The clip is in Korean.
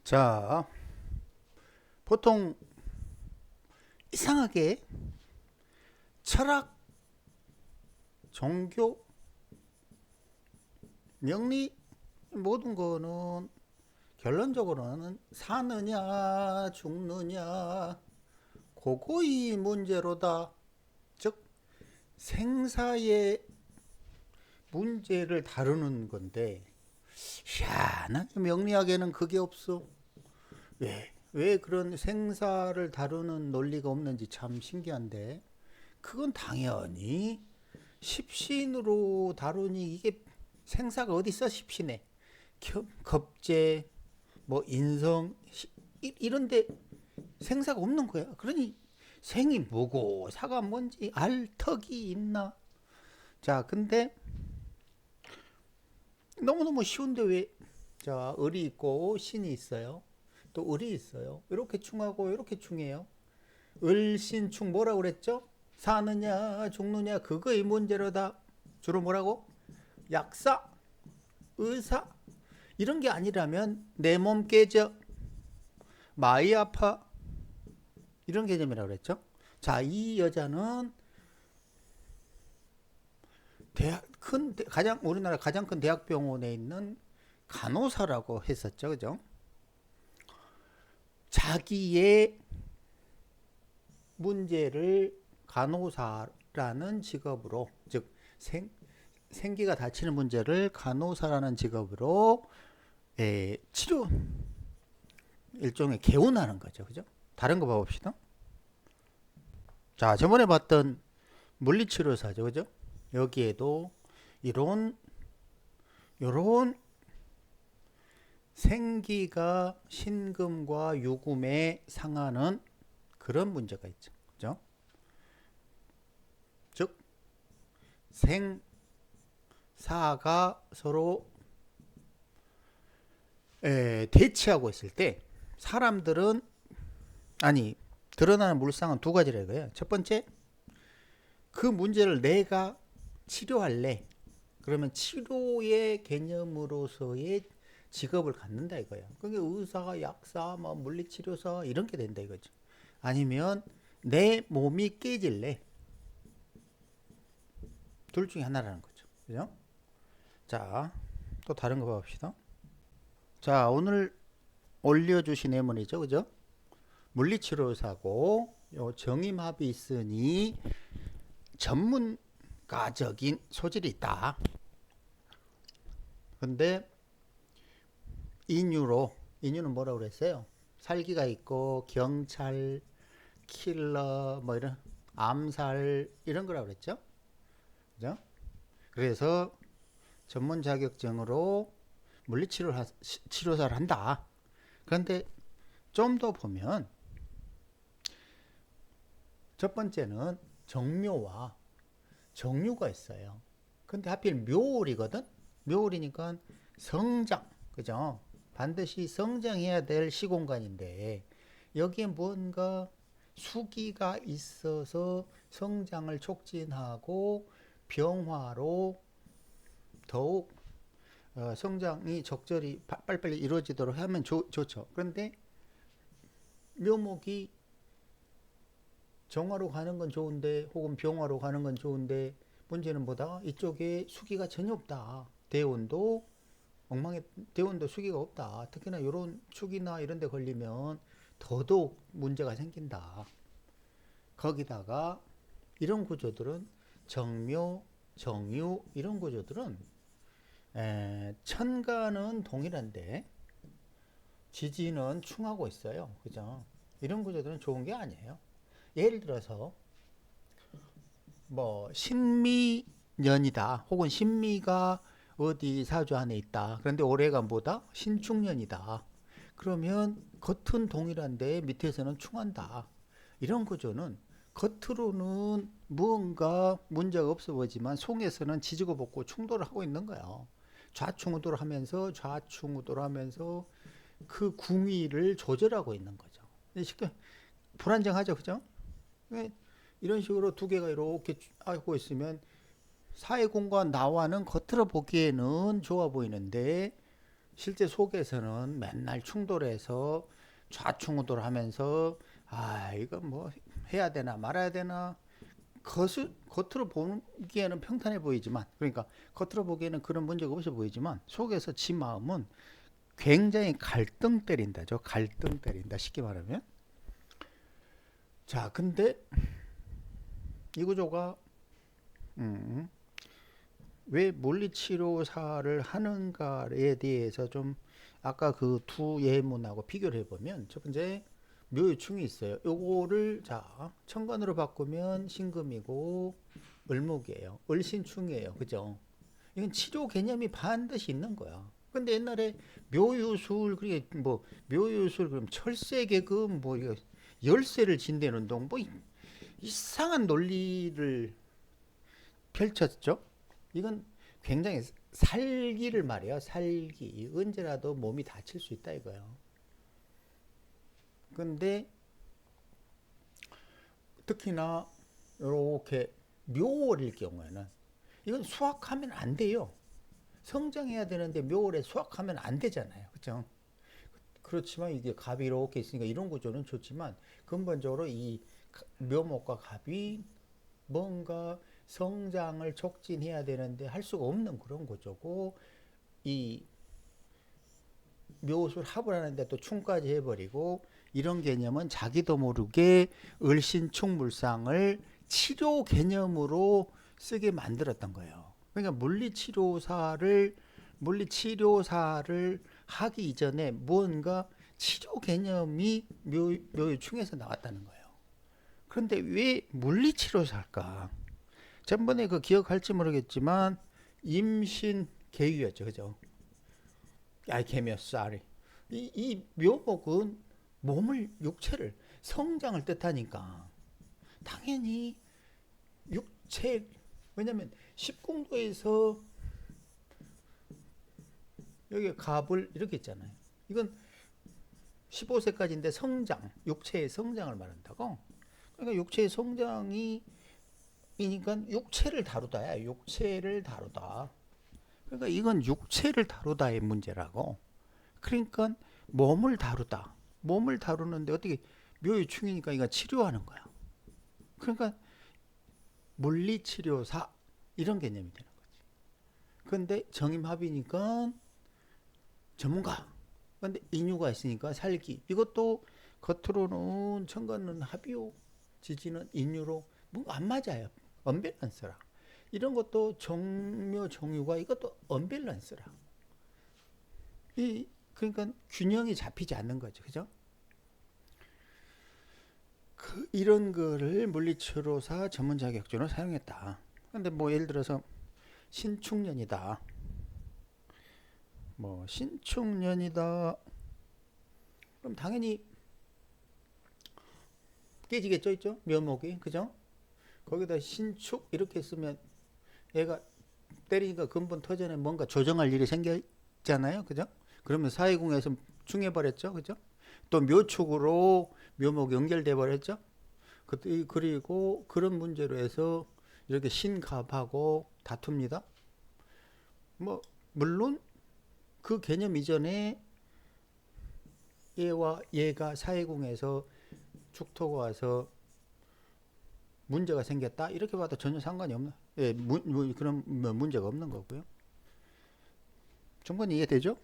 자, 보통 이상하게 철학, 종교, 명리 모든 거는 결론적으로는 사느냐 죽느냐 그거의 문제로다. 즉 생사의 문제를 다루는 건데 희한하게 명리학에는 그게 없어. 왜 그런 생사를 다루는 논리가 없는지 참 신기한데 그건 당연히 십신으로 다루니 이게 생사가 어디 있어 십신에 겁제 뭐 인성 이런데 생사가 없는 거야. 그러니 생이 뭐고 사가 뭔지 알 턱이 있나. 자 근데 너무너무 쉬운데 왜 자 을이 있고 신이 있어요. 또 을이 있어요. 이렇게 충하고 이렇게 충해요. 을신충 뭐라고 그랬죠? 사느냐 죽느냐 그거의 문제로다. 주로 뭐라고? 약사, 의사 이런 게 아니라면 내 몸 깨져, 마이 아파 이런 개념이라고 그랬죠. 자, 이 여자는 가장 우리나라 가장 큰 대학병원에 있는 간호사라고 했었죠, 그죠? 자기의 문제를 간호사라는 직업으로, 즉 생기가 닥치는 문제를 간호사라는 직업으로 치료 일종의 개운하는 거죠, 그죠? 다른 거 봐봅시다. 자, 저번에 봤던 물리치료사죠, 그죠? 여기에도 이런 요런 생기가 신금과 유금에 상하는 그런 문제가 있죠, 그죠? 즉 생사가 서로 대치하고 있을 때 사람들은 아니 드러나는 물상은 두 가지라 이거예요. 첫 번째, 그 문제를 내가 치료할래. 그러면 치료의 개념으로서의 직업을 갖는다 이거예요. 그게 의사, 약사, 뭐 물리치료사 이런 게 된다 이거죠. 아니면 내 몸이 깨질래. 둘 중에 하나라는 거죠. 그죠? 자, 또 다른 거 봅시다. 자, 오늘 올려주신 예문이죠. 그죠? 물리치료사고 요 정임합이 있으니 전문가적인 소질이 있다. 근데 인유는 뭐라고 그랬어요? 살기가 있고 경찰, 킬러 뭐 이런 암살 이런 거라고 그랬죠? 그죠? 그래서 전문 자격증으로 치료사를 한다. 그런데 좀 더 보면 첫 번째는 정묘와 정유가 있어요. 근데 하필 묘월이거든? 묘월이니까 성장, 그죠? 반드시 성장해야 될 시공간인데 여기에 뭔가 수기가 있어서 성장을 촉진하고 병화로 더욱 성장이 적절히 빨리빨리 이루어지도록 하면 좋죠. 그런데 묘목이 정화로 가는 건 좋은데 혹은 병화로 가는 건 좋은데 문제는 뭐다? 이쪽에 수기가 전혀 없다. 대운도 엉망에 대운도 수기가 없다. 특히나 이런 축이나 이런 데 걸리면 더더욱 문제가 생긴다. 거기다가 이런 구조들은 정묘, 정유 이런 구조들은 천간은 동일한데 지지는 충하고 있어요. 그죠? 이런 구조들은 좋은 게 아니에요. 예를 들어서 뭐 신미년이다 혹은 신미가 어디 사주 안에 있다. 그런데 올해가 뭐다? 신축년이다. 그러면 겉은 동일한데 밑에서는 충한다. 이런 구조는 겉으로는 무언가 문제가 없어 보이지만 속에서는 지지고 볶고 충돌을 하고 있는 거예요. 좌충우돌 하면서 좌충우돌 하면서 그 궁위를 조절하고 있는 거죠. 불안정하죠, 그죠? 이런 식으로 두 개가 이렇게 하고 있으면 사회 공간 나와는 겉으로 보기에는 좋아 보이는데 실제 속에서는 맨날 충돌해서 좌충우돌하면서 아 이거 뭐 해야 되나 말아야 되나 겉으로 보기에는 평탄해 보이지만 그러니까 겉으로 보기에는 그런 문제가 없어 보이지만 속에서 지 마음은 굉장히 갈등 때린다죠. 갈등 때린다 쉽게 말하면. 자 근데 이 구조가 음, 왜 물리치료사를 하는가에 대해서 좀 아까 그 두 예문하고 비교를 해보면 첫 번째 묘유충이 있어요. 요거를 자 천간으로 바꾸면 신금이고 을목이에요. 을신충이에요. 그죠? 이건 치료 개념이 반드시 있는 거야. 근데 옛날에 묘유술 그게 뭐 묘유술 그럼 철새개금 뭐 이거 열쇠를 진대는 운동 뭐 이상한 논리를 펼쳤죠. 이건 굉장히 살기를 말이에요. 살기. 언제라도 몸이 다칠 수 있다 이거예요. 근데 특히나 이렇게 묘월일 경우에는 이건 수확하면 안 돼요. 성장해야 되는데 묘월에 수확하면 안 되잖아요. 그죠? 그렇지만 이게 갑이 이렇게 있으니까 이런 구조는 좋지만 근본적으로 이 묘목과 갑이 뭔가 성장을 촉진해야 되는데 할 수가 없는 그런 구조고 이 묘술 합을 하는데 또 충까지 해버리고 이런 개념은 자기도 모르게 을신충물상을 치료 개념으로 쓰게 만들었던 거예요. 그러니까 물리치료사를 하기 이전에 무언가 치료 개념이 묘유충에서 나왔다는 거예요. 그런데 왜 물리치료사일까? 전번에 그 기억할지 모르겠지만 임신 개유였죠, 그죠? 개미였어, 이 묘목은 몸을 육체를 성장을 뜻하니까 당연히 육체 왜냐면 10궁도에서 여기 갑을 이렇게 있잖아요. 이건 15세까지인데 성장, 육체의 성장을 말한다고. 그러니까 육체의 성장이 이니까 육체를 다루다야. 육체를 다루다. 그러니까 이건 육체를 다루다의 문제라고. 그러니까 몸을 다루다. 몸을 다루는데 어떻게 묘유충이니까 이거 치료하는 거야. 그러니까 물리치료사 이런 개념이 되는 거지. 근데 정임합이니까 전문가. 근데 인유가 있으니까 살기. 이것도 겉으로는 천간은 합이요. 지지는 인유로 뭔가 안 맞아요. 언밸런스라. 이런 것도 정묘 정유가 이것도 언밸런스라. 그러니까 균형이 잡히지 않는 거죠. 그죠? 이런 거를 물리치료사 전문 자격증으로 사용했다. 근데 뭐 예를 들어서 신축년이다. 뭐 신축년이다. 그럼 당연히 깨지겠죠, 있죠? 묘목이, 그죠? 거기다 신축 이렇게 쓰면 얘가 때리니까 근본 터전에 뭔가 조정할 일이 생겼잖아요, 그죠? 그러면 사회궁에서 충해버렸죠, 그죠? 또 묘축으로 묘목 연결돼 버렸죠. 그리고 그런 문제로 해서 이렇게 신갑하고 다툽니다. 뭐 물론 그 개념 이전에 얘와 얘가 사회궁에서 축토가 와서 문제가 생겼다 이렇게 봐도 전혀 상관이 없는 그런 문제가 없는 거고요. 충분히 이해되죠?